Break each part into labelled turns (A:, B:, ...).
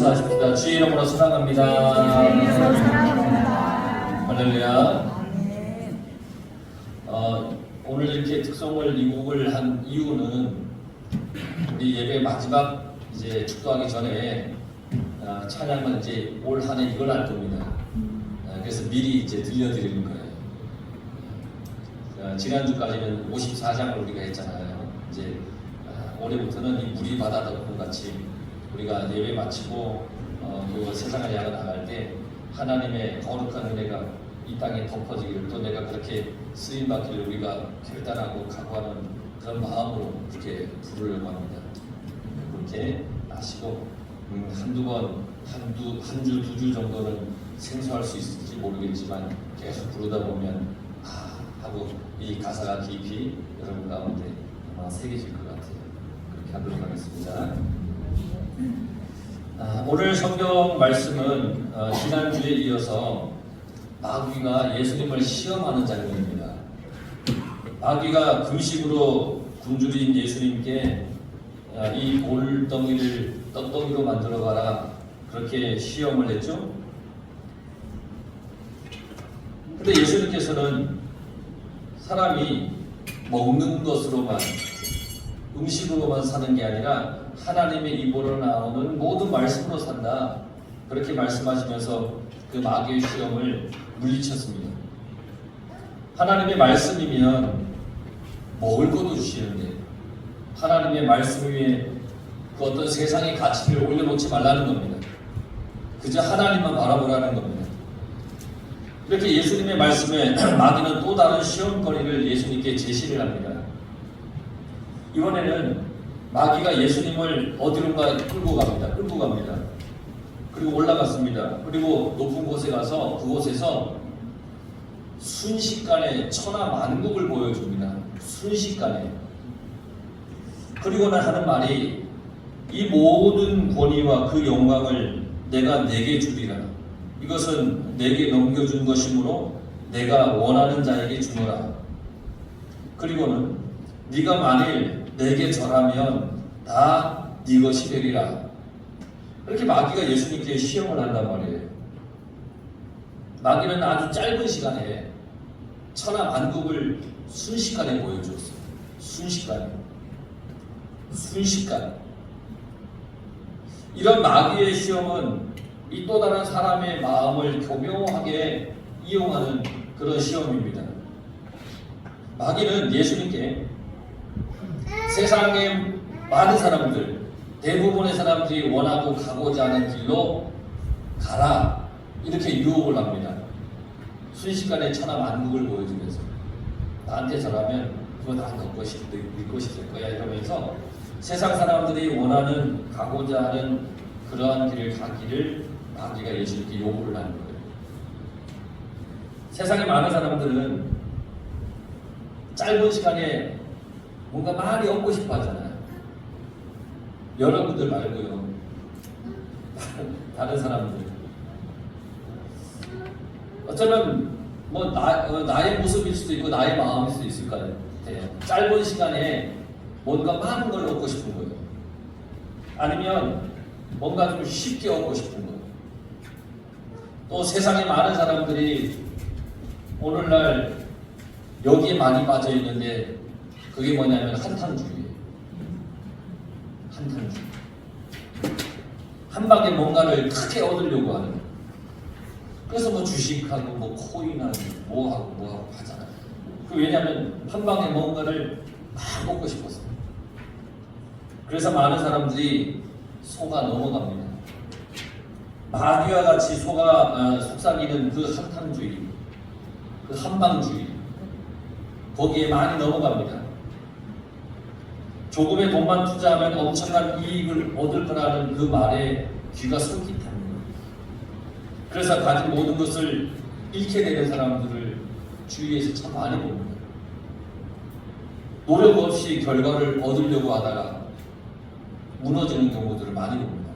A: 용서하십시다. 주의 이름으로 사랑합니다. 할렐루야. 오늘 이렇게 특성을 이곡을 한 이유는 우리 예배 마지막 이제 축도하기 전에 찬양은 이제 올 한 해 이걸 할 겁니다. 그래서 미리 이제 들려드리는 거예요. 지난주까지는 54장을 우리가 했잖아요. 이제 올해부터는 이 물이 바다 덮음 같이 우리가 예배 마치고 그 세상을 향해 나갈 때 하나님의 거룩한 은혜가 이 땅에 덮어지기를, 또 내가 그렇게 쓰임받기를 우리가 결단하고 각오하는 그런 마음으로 이렇게 부르려고 합니다. 그렇게 아시고 한두 번, 한 주, 두 주 정도는 생소할 수 있을지 모르겠지만 계속 부르다 보면 하고 이 가사가 깊이 여러분 가운데 아마 새겨질 것 같아요. 그렇게 하도록 하겠습니다. 오늘 성경 말씀은 지난주에 이어서 마귀가 예수님을 시험하는 장면입니다. 마귀가 금식으로 굶주린 예수님께 이 돌덩이를 떡덩이로 만들어 가라, 그렇게 시험을 했죠. 근데 예수님께서는 사람이 먹는 것으로만, 음식으로만 사는 게 아니라 하나님의 입으로 나오는 모든 말씀으로 산다, 그렇게 말씀하시면서 그 마귀의 시험을 물리쳤습니다. 하나님의 말씀이면 먹을 것도 주시는데 하나님의 말씀 위에 그 어떤 세상의 가치를 올려놓지 말라는 겁니다. 그저 하나님만 바라보라는 겁니다. 이렇게 예수님의 말씀에 마귀는 또 다른 시험거리를 예수님께 제시를 합니다. 이번에는 마귀가 예수님을 어디론가 끌고 갑니다. 그리고 올라갔습니다. 그리고 높은 곳에 가서 그곳에서 순식간에 천하만국을 보여줍니다. 순식간에. 그리고는 하는 말이, 이 모든 권위와 그 영광을 내가 내게 주리라. 이것은 내게 넘겨준 것이므로 내가 원하는 자에게 주노라. 그리고는 네가 만일 내게 절하면 다 네 것이 되리라. 이렇게 마귀가 예수님께 시험을 한단 말이에요. 마귀는 아주 짧은 시간에 천하만국을 순식간에 보여줬어요. 순식간. 이런 마귀의 시험은 이 또 다른 사람의 마음을 교묘하게 이용하는 그런 시험입니다. 마귀는 예수님께 세상의 많은 사람들, 대부분의 사람들이 원하고 가고자 하는 길로 가라, 이렇게 유혹을 합니다. 순식간에 천하만국을 보여주면서 나한테 절하면 그거 다 네 것이 될 거야, 이러면서 세상 사람들이 원하는, 가고자 하는 그러한 길을 가기를 마귀가 예수님께 요구를 하는 거예요. 세상에 많은 사람들은 짧은 시간에 뭔가 많이 얻고 싶어 하잖아요. 여러분들 말고요. 다른 사람들. 어쩌면 나의 모습일 수도 있고 나의 마음일 수도 있을 것 같아요. 짧은 시간에 뭔가 많은 걸 얻고 싶은 거예요. 아니면 뭔가 좀 쉽게 얻고 싶은 거예요. 또 세상에 많은 사람들이 오늘날 여기에 많이 빠져 있는데 그게 뭐냐면 한탕주의예요. 한탕주의. 한 방에 뭔가를 크게 얻으려고 하는 거예요. 그래서 뭐 주식하고 뭐 코인하고 뭐하고 하잖아요. 왜냐하면 한 방에 뭔가를 막 먹고 싶어서. 그래서 많은 사람들이 속아 넘어갑니다. 마귀와 같이 속삭이는 그 한탕주의, 그 한방주의, 거기에 많이 넘어갑니다. 조금의 돈만 투자하면 엄청난 이익을 얻을 거라는 그 말에 귀가 솔깃합니다. 그래서 가진 모든 것을 잃게 되는 사람들을 주위에서 참 많이 봅니다. 노력 없이 결과를 얻으려고 하다가 무너지는 경우들을 많이 봅니다.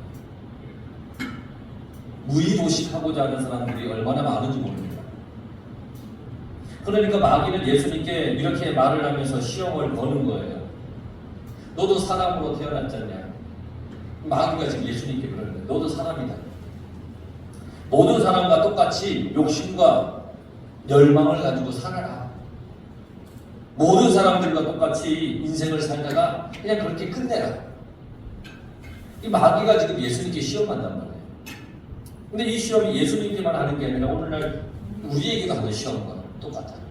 A: 무의도식하고자 하는 사람들이 얼마나 많은지 모릅니다. 그러니까 마귀는 예수님께 이렇게 말을 하면서 시험을 거는 거예요. 너도 사람으로 태어났잖냐? 마귀가 지금 예수님께 그러는 거예요. 너도 사람이다. 모든 사람과 똑같이 욕심과 열망을 가지고 살아라. 모든 사람들과 똑같이 인생을 살다가 그냥 그렇게 끝내라. 이 마귀가 지금 예수님께 시험한단 말이에요. 근데 이 시험이 예수님께만 하는 게 아니라 오늘날 우리에게도 하는 시험과 똑같아요.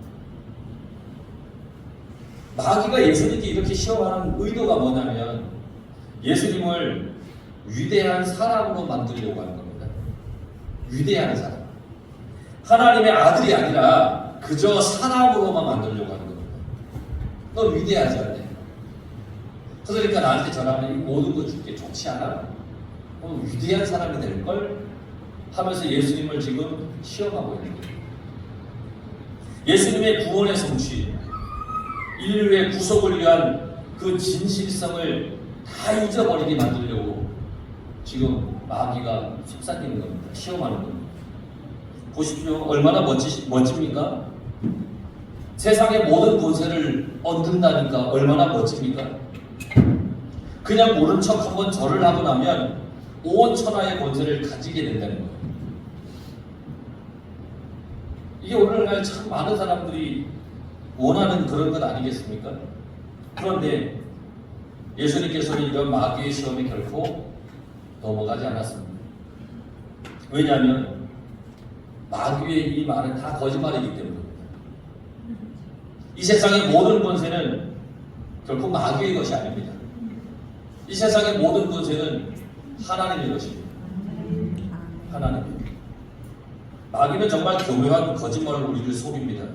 A: 마귀가 예수님께 이렇게 시험하는 의도가 뭐냐면 예수님을 위대한 사람으로 만들려고 하는 겁니다. 위대한 사람. 하나님의 아들이 아니라 그저 사람으로만 만들려고 하는 겁니다. 너 위대하지 않네. 그러니까 나한테 전하면 이 모든 거 줄게. 좋지 않아? 위대한 사람이 될걸? 하면서 예수님을 지금 시험하고 있는 거예요. 예수님의 구원의 성취, 인류의 구속을 위한 그 진실성을 다 잊어버리게 만들려고 지금 마귀가 속삭이는 겁니다. 시험하는 겁니다. 보십시오. 얼마나 멋집니까? 세상의 모든 권세를 얻는다니까 얼마나 멋집니까? 그냥 모른 척 한번 절을 하고 나면 온 천하의 권세를 가지게 된다는 거예요. 이게 오늘날 참 많은 사람들이 원하는 그런 것 아니겠습니까? 그런데 예수님께서는 이런 마귀의 시험에 결코 넘어가지 않았습니다. 왜냐하면 마귀의 이 말은 다 거짓말이기 때문입니다. 이 세상의 모든 권세는 결코 마귀의 것이 아닙니다. 이 세상의 모든 권세는 하나님의 것입니다. 하나님. 마귀는 정말 교묘한 거짓말로 우리를 속입니다.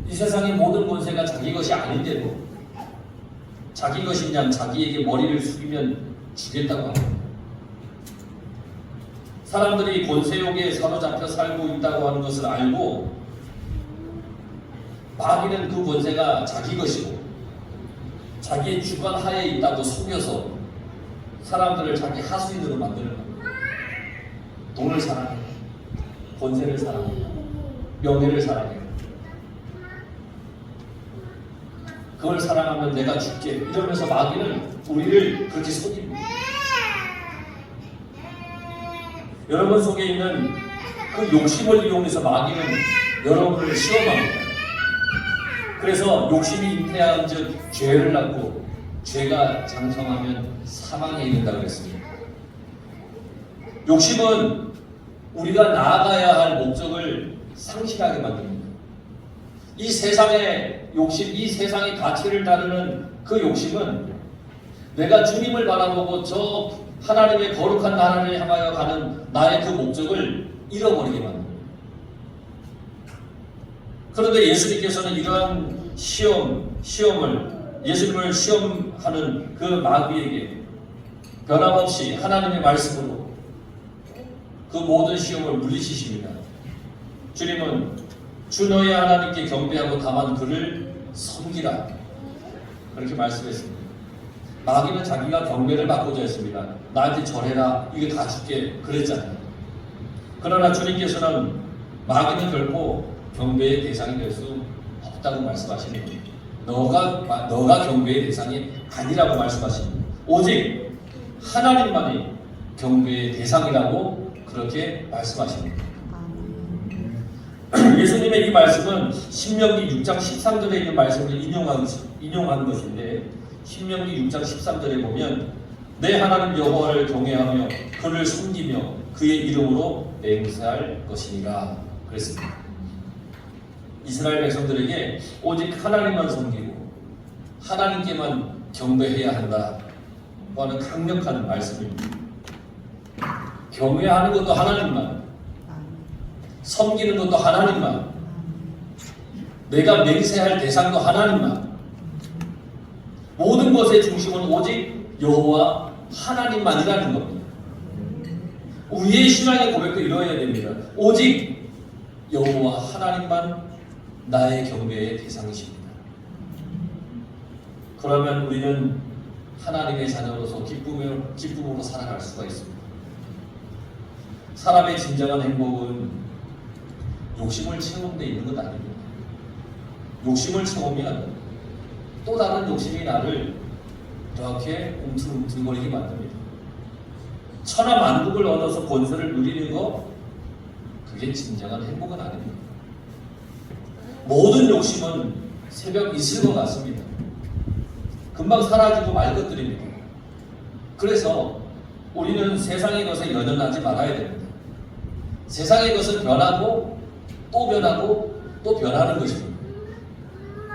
A: 이 세상의 모든 권세가 자기 것이 아닌데도 자기 것이냐 자기에게 머리를 숙이면 주겠다고 합니다. 사람들이 권세욕에 사로잡혀 살고 있다고 하는 것을 알고 마귀는 그 권세가 자기 것이고 자기의 주관 하에 있다고 속여서 사람들을 자기 하수인으로 만드는 겁니다. 돈을 사랑해, 권세를 사랑해, 명예를 사랑해. 그걸 사랑하면 내가 줄게. 이러면서 마귀는 우리를 그렇게 속입니다. 여러분 속에 있는 그 욕심을 이용해서 마귀는 여러분을 시험합니다. 그래서 욕심이 잉태한 즉 죄를 낳고 죄가 장성하면 사망에 이른다 그랬습니다. 욕심은 우리가 나아가야 할 목적을 상실하게 만듭니다. 이 세상의 욕심, 이 세상의 가치를 다루는 그 욕심은 내가 주님을 바라보고 저 하나님의 거룩한 나라를 향하여 가는 나의 그 목적을 잃어버리게 만듭니다. 그런데 예수님께서는 이러한 시험을 예수님을 시험하는 그 마귀에게 변함없이 하나님의 말씀으로 그 모든 시험을 물리치십니다. 주님은 주 너의 하나님께 경배하고 다만 그를 섬기라 그렇게 말씀했습니다. 마귀는 자기가 경배를 받고자 했습니다. 나한테 절해라 이게 다 줄게 그랬잖아요. 그러나 주님께서는 마귀는 결코 경배의 대상이 될 수 없다고 말씀하시는 겁니다. 너가 경배의 대상이 아니라고 말씀하십니다. 오직 하나님만이 경배의 대상이라고 그렇게 말씀하십니다. 예수님의 이 말씀은 신명기 6장 13절에 있는 말씀을 인용한 것인데 신명기 6장 13절에 보면 내 하나님 여호와를 경외하며 그를 섬기며 그의 이름으로 맹세할 것이니라 그랬습니다. 이스라엘 백성들에게 오직 하나님만 섬기고 하나님께만 경배해야 한다고 하는 강력한 말씀입니다. 경외하는 것도 하나님만, 섬기는 것도 하나님만, 내가 맹세할 대상도 하나님만, 모든 것의 중심은 오직 여호와 하나님만이라는 겁니다. 우리의 신앙의 고백도 이루어야 됩니다. 오직 여호와 하나님만 나의 경배의 대상이십니다. 그러면 우리는 하나님의 자녀로서 기쁨으로 살아갈 수가 있습니다. 사람의 진정한 행복은 욕심을 채우는 데 있는 것 아닙니다. 욕심을 채우면 또 다른 욕심이 나를 이렇게 움틀움틀거리게 만듭니다. 천하만국을 얻어서 권세를 누리는 거, 그게 진정한 행복은 아닙니다. 모든 욕심은 새벽 이슬 것 같습니다. 금방 사라지고 말 것들입니다. 그래서 우리는 세상의 것에 연연하지 말아야 됩니다. 세상의 것은 변하고 또 변하고 또 변하는 것입니다.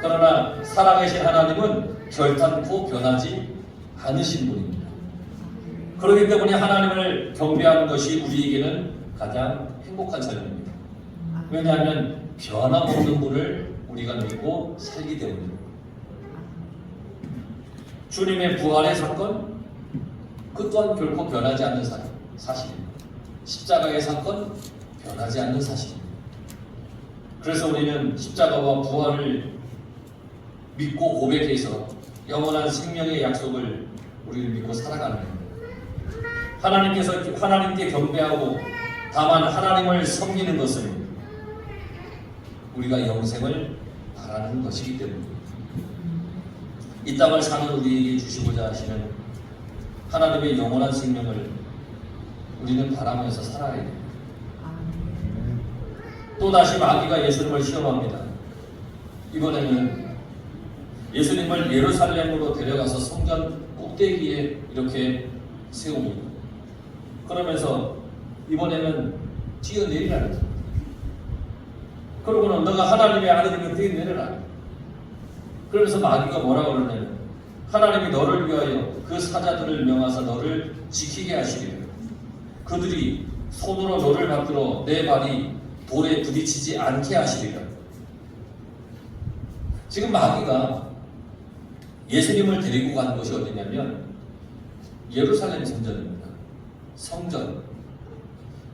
A: 그러나 살아계신 하나님은 결탄코 변하지 않으신 분입니다. 그렇기 때문에 하나님을 경배하는 것이 우리에게는 가장 행복한 삶입니다. 왜냐하면 변함없는 분을 우리가 믿고 살기 때문입니다. 주님의 부활의 사건, 그 또한 결코 변하지 않는 사실입니다. 십자가의 사건, 변하지 않는 사실입니다. 그래서 우리는 십자가와 부활을 믿고 고백해서 영원한 생명의 약속을 우리를 믿고 살아가는 겁니다. 하나님께 경배하고 다만 하나님을 섬기는 것은 우리가 영생을 바라는 것이기 때문입니다. 이 땅을 사는 우리에게 주시고자 하시는 하나님의 영원한 생명을 우리는 바라면서 살아야 됩니다. 또다시 마귀가 예수님을 시험합니다. 이번에는 예수님을 예루살렘으로 데려가서 성전 꼭대기에 이렇게 세웁니다. 그러면서 이번에는 뛰어내리라는 겁니다. 그러고는 너가 하나님의 아들이면 뛰어내려라. 그러면서 마귀가 뭐라고 그러냐면 하나님이 너를 위하여 그 사자들을 명하사 너를 지키게 하시리라. 그들이 손으로 너를 받들어 내 발이 돌에 부딪히지 않게 하시리라. 지금 마귀가 예수님을 데리고 간 곳이 어디냐면 예루살렘 성전입니다. 성전.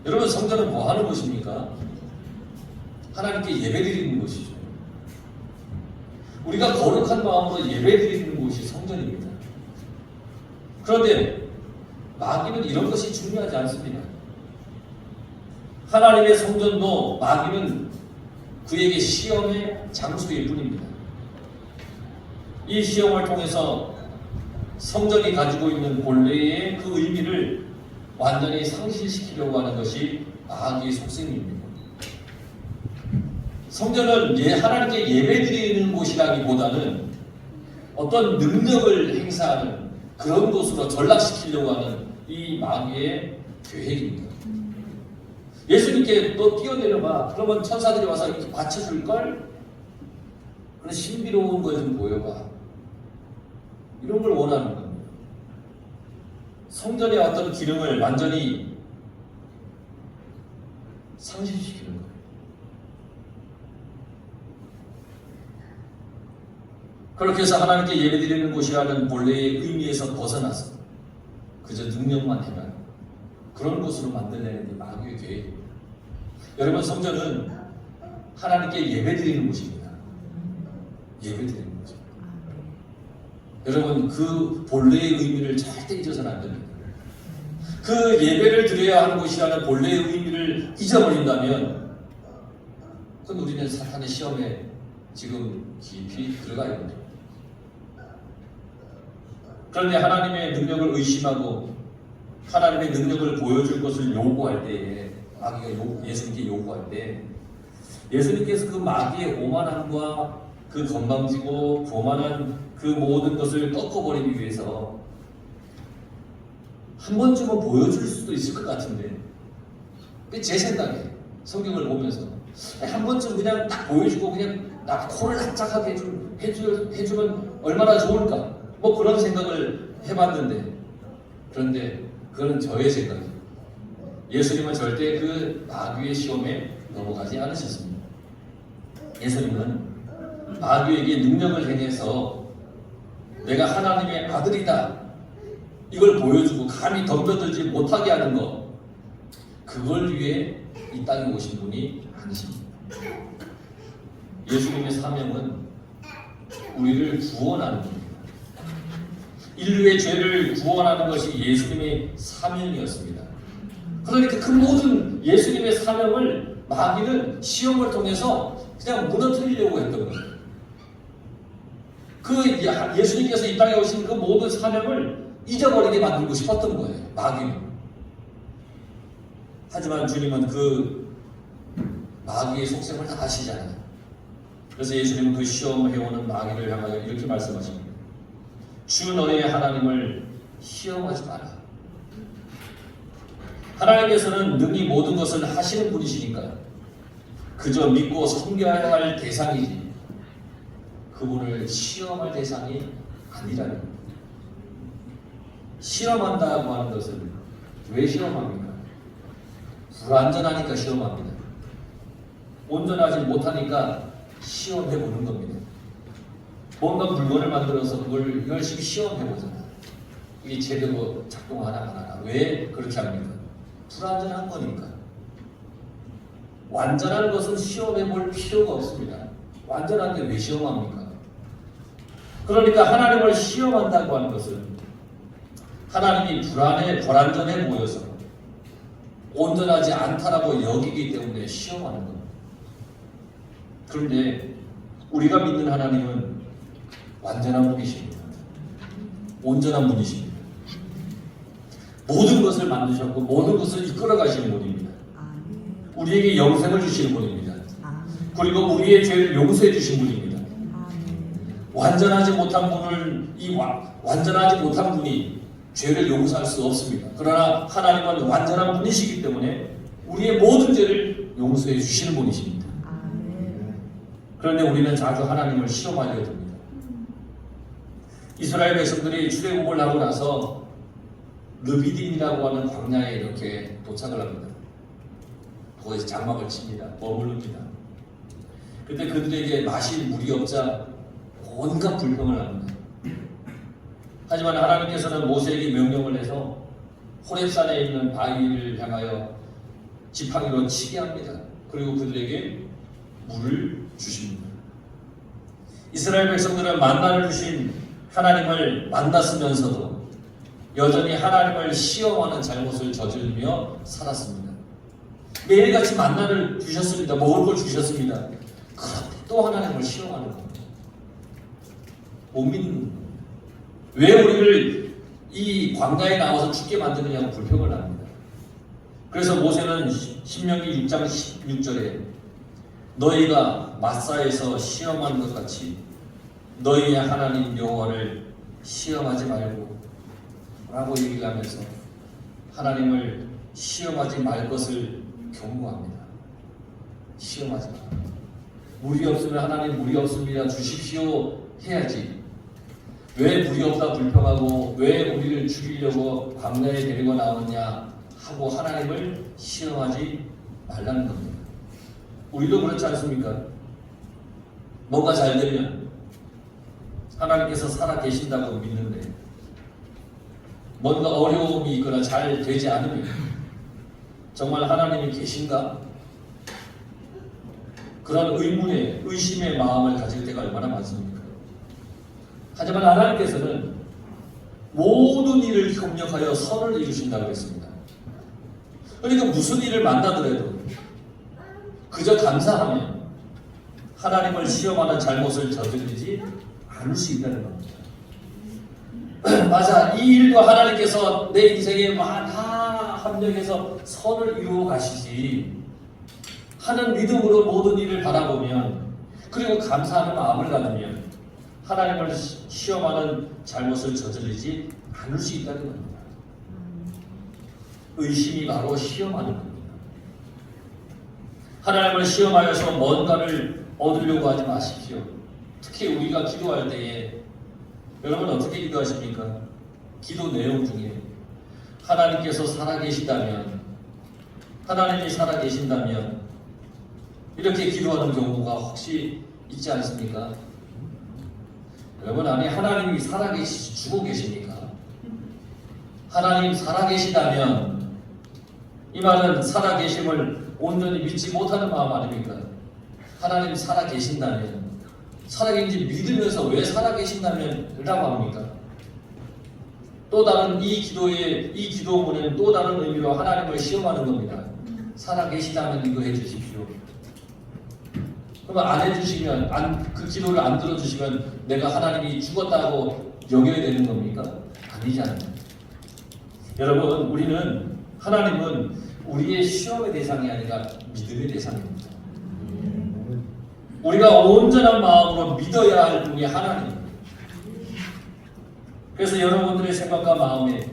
A: 여러분, 성전은 뭐 하는 곳입니까? 하나님께 예배드리는 곳이죠. 우리가 거룩한 마음으로 예배드리는 곳이 성전입니다. 그런데 마귀는 이런 것이 중요하지 않습니다. 하나님의 성전도 마귀는 그에게 시험의 장소일 뿐입니다. 이 시험을 통해서 성전이 가지고 있는 본래의 그 의미를 완전히 상실시키려고 하는 것이 마귀의 속셈입니다. 성전은 하나님께 예배드리는 곳이라기보다는 어떤 능력을 행사하는 그런 곳으로 전락시키려고 하는 이 마귀의 계획입니다. 예수님께 너 뛰어내려봐. 그러면 천사들이 와서 이렇게 받쳐줄걸? 그런 신비로운 걸 좀 보여봐. 이런 걸 원하는 겁니다. 성전의 어떤 기능을 완전히 상실시키는 거예요. 그렇게 해서 하나님께 예배드리는 곳이라는 본래의 의미에서 벗어나서 그저 능력만 해라. 그런 곳으로 만들려는 게 마귀의 계획입니다. 여러분, 성전은 하나님께 예배드리는 곳입니다. 예배드리는 곳입니다. 여러분, 그 본래의 의미를 절대 잊어서는 안 됩니다. 그 예배를 드려야 하는 곳이라는 본래의 의미를 잊어버린다면 그건 우리는 사탄의 시험에 지금 깊이 들어가 있는 겁니다. 그런데 하나님의 능력을 의심하고 하나님의 능력을 보여줄 것을 요구할 때에 마귀가 예수님께 요구할 때 예수님께서 그 마귀의 오만함과 그 건방지고 교만한 그 모든 것을 꺾어버리기 위해서 한 번쯤은 보여줄 수도 있을 것 같은데 제 생각에 성경을 보면서 한 번쯤 그냥 딱 보여주고 그냥 나 코를 납작하게 해주면 얼마나 좋을까 뭐 그런 생각을 해봤는데 그런데 그건 저의 생각입니다. 예수님은 절대 그 마귀의 시험에 넘어가지 않으셨습니다. 예수님은 마귀에게 능력을 행해서 내가 하나님의 아들이다 이걸 보여주고 감히 덤벼들지 못하게 하는 것 그걸 위해 이 땅에 오신 분이 아니십니다. 예수님의 사명은 우리를 구원하는 겁니다. 인류의 죄를 구원하는 것이 예수님의 사명이었습니다. 그러니까 그 모든 예수님의 사명을 마귀는 시험을 통해서 그냥 무너뜨리려고 했던 거예요. 그 예수님께서 이 땅에 오신 그 모든 사명을 잊어버리게 만들고 싶었던 거예요. 마귀는. 하지만 주님은 그 마귀의 속셈을 다 아시잖아요. 그래서 예수님은 그 시험해오는 마귀를 향하여 이렇게 말씀하십니다. 주 너의 하나님을 시험하지 마라. 하나님께서는 능히 모든 것을 하시는 분이시니까 그저 믿고 섬겨야 할 대상이지 그분을 시험할 대상이 아니라는 겁니다. 시험한다고 하는 것은 왜 시험합니까? 불완전하니까 시험합니다. 온전하지 못하니까 시험해보는 겁니다. 뭔가 물건을 만들어서 그걸 열심히 시험해보잖아요. 이게 제대로 작동하나 안 하나. 왜 그렇게 합니까? 불완전한 거니까. 완전한 것은 시험해볼 필요가 없습니다. 완전한데 왜 시험합니까? 그러니까 하나님을 시험한다고 하는 것은 하나님이 불완전해 보여서 온전하지 않다라고 여기기 때문에 시험하는 겁니다. 그런데 우리가 믿는 하나님은 완전한 분이십니다. 온전한 분이십니다. 모든 것을 만드셨고 모든 것을 이끌어 가시는 분입니다. 우리에게 영생을 주시는 분입니다. 그리고 우리의 죄를 용서해 주신 분입니다. 완전하지 못한 분이 죄를 용서할 수 없습니다. 그러나 하나님은 완전한 분이시기 때문에 우리의 모든 죄를 용서해 주시는 분이십니다. 그런데 우리는 자주 하나님을 시험하려고 합니다. 이스라엘 백성들이 출애굽을 하고 나서 르비딤이라고 하는 광야에 이렇게 도착을 합니다. 거기서 장막을 칩니다. 머무릅니다. 그때 그들에게 마실 물이 없자 온갖 불평을 합니다. 하지만 하나님께서는 모세에게 명령을 해서 호렙산에 있는 바위를 향하여 지팡이로 치게 합니다. 그리고 그들에게 물을 주십니다. 이스라엘 백성들은 만나를 주신 하나님을 만났으면서도 여전히 하나님을 시험하는 잘못을 저지르며 살았습니다. 매일같이 만나를 주셨습니다. 먹을 걸 주셨습니다. 그런데 또 하나님을 시험하는 겁니다. 못 믿는 겁니다. 왜 우리를 이 광야에 나와서 죽게 만드느냐고 불평을 합니다. 그래서 모세는 신명기 6장 16절에 너희가 마사에서 시험한 것 같이 너희의 하나님 여호와를 시험하지 말고 라고 얘기를 하면서 하나님을 시험하지 말 것을 경고합니다. 시험하지 마라. 물이 없으면 하나님 물이 없습니다. 주십시오 해야지. 왜 물이 없다 불평하고 왜 우리를 죽이려고 광야에 데리고 나오느냐 하고 하나님을 시험하지 말라는 겁니다. 우리도 그렇지 않습니까? 뭔가 잘 되면 하나님께서 살아 계신다고 믿는데 뭔가 어려움이 있거나 잘 되지 않으면 정말 하나님이 계신가? 그런 의문의 의심의 마음을 가질 때가 얼마나 많습니까? 하지만 하나님께서는 모든 일을 협력하여 선을 이루신다고 했습니다. 그러니까 무슨 일을 만나더라도 그저 감사하면 하나님을 시험하는 잘못을 저지르지 않을 수 있다는 겁니다. 맞아, 이 일도 하나님께서 내 인생에 다 합력해서 선을 이루어 가시지 하는 믿음으로 모든 일을 바라보면 그리고 감사하는 마음을 가지면 하나님을 시험하는 잘못을 저지르지 않을 수 있다는 겁니다. 의심이 바로 시험하는 겁니다. 하나님을 시험하여서 뭔가를 얻으려고 하지 마십시오. 특히 우리가 기도할 때에 여러분 어떻게 기도하십니까? 기도 내용 중에 하나님께서 살아계시다면 하나님이 살아계신다면 이렇게 기도하는 경우가 혹시 있지 않습니까? 여러분 아니 하나님이 살아계시지 죽어 계십니까? 하나님 살아계시다면 이 말은 살아계심을 온전히 믿지 못하는 마음 아닙니까? 하나님 살아계신다면 살아계신지 믿으면서 왜 살아계신다면 라고 합니까? 또 다른 이 기도문에는 또 다른 의미로 하나님을 시험하는 겁니다. 살아계시다면 이거 해주십시오. 그러면 안 해주시면 그 기도를 안 들어주시면 내가 하나님이 죽었다고 여겨야 되는 겁니까? 아니잖아요. 여러분, 우리는 하나님은 우리의 시험의 대상이 아니라 믿음의 대상입니다. 우리가 온전한 마음으로 믿어야 할 분이 하나님입니다. 그래서 여러분들의 생각과 마음에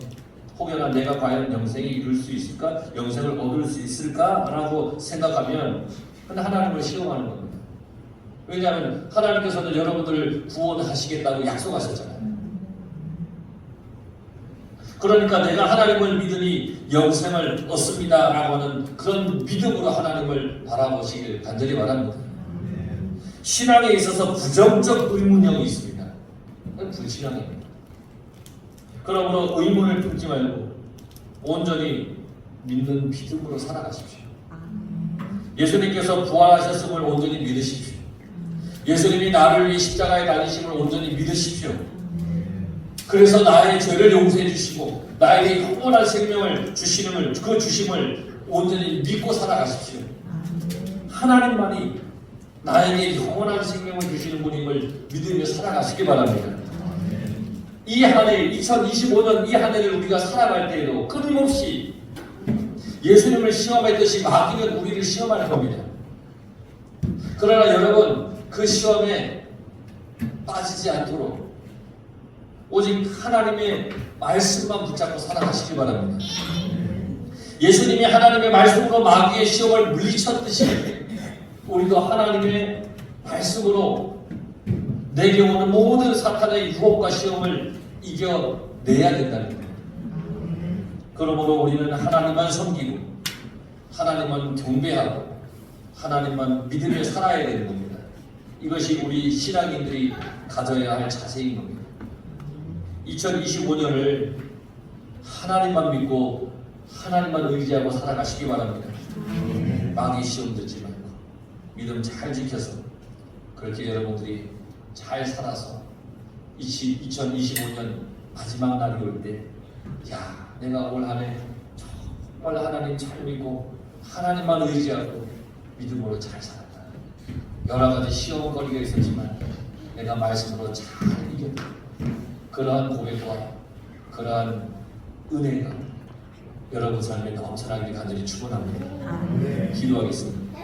A: 혹여나 내가 과연 영생에 이룰 수 있을까? 영생을 얻을 수 있을까? 라고 생각하면 하나님을 시험하는 겁니다. 왜냐하면 하나님께서는 여러분들을 구원하시겠다고 약속하셨잖아요. 그러니까 내가 하나님을 믿으니 영생을 얻습니다 라고 하는 그런 믿음으로 하나님을 바라보시길 간절히 바랍니다. 신앙에 있어서 부정적 의문형이 있습니다. 그건 불신앙입니다. 그러므로 의문을 품지 말고 온전히 믿는 믿음으로 살아가십시오. 예수님께서 부활하셨음을 온전히 믿으십시오. 예수님이 나를 위해 십자가에 달리심을 온전히 믿으십시오. 그래서 나의 죄를 용서해 주시고 나에게 영원한 생명을 주시는 그 주심을 온전히 믿고 살아가십시오. 하나님만이 나에게 영원한 생명을 주시는 분임을 믿으며 살아가시기 바랍니다. 이 한 해, 2025년 이 한 해를 우리가 살아갈 때에도 끊임없이 예수님을 시험했듯이 마귀는 우리를 시험하는 겁니다. 그러나 여러분, 그 시험에 빠지지 않도록 오직 하나님의 말씀만 붙잡고 살아가시기 바랍니다. 예수님이 하나님의 말씀으로 마귀의 시험을 물리쳤듯이 우리도 하나님의 말씀으로 내게 오는 모든 사탄의 유혹과 시험을 이겨내야 된다는 거예요. 그러므로 우리는 하나님만 섬기고 하나님만 경배하고 하나님만 믿으며 살아야 되는 겁니다. 이것이 우리 신앙인들이 가져야 할 자세인 겁니다. 2025년을 하나님만 믿고 하나님만 의지하고 살아가시기 바랍니다. 마귀 시험 듣지 말고 믿음 잘 지켜서 그렇게 여러분들이 잘 살아서 2025년 마지막 날이 올 때 내가 올 한 해 정말 하나님 잘 믿고 하나님만 의지하고 믿음으로 잘 살았다. 여러 가지 시험거리가 있었지만 내가 말씀으로 잘 이겼다. 그러한 고백과 그러한 은혜가 여러분 삶에 넘쳐나기를 간절히 축원합니다. 기도하겠습니다.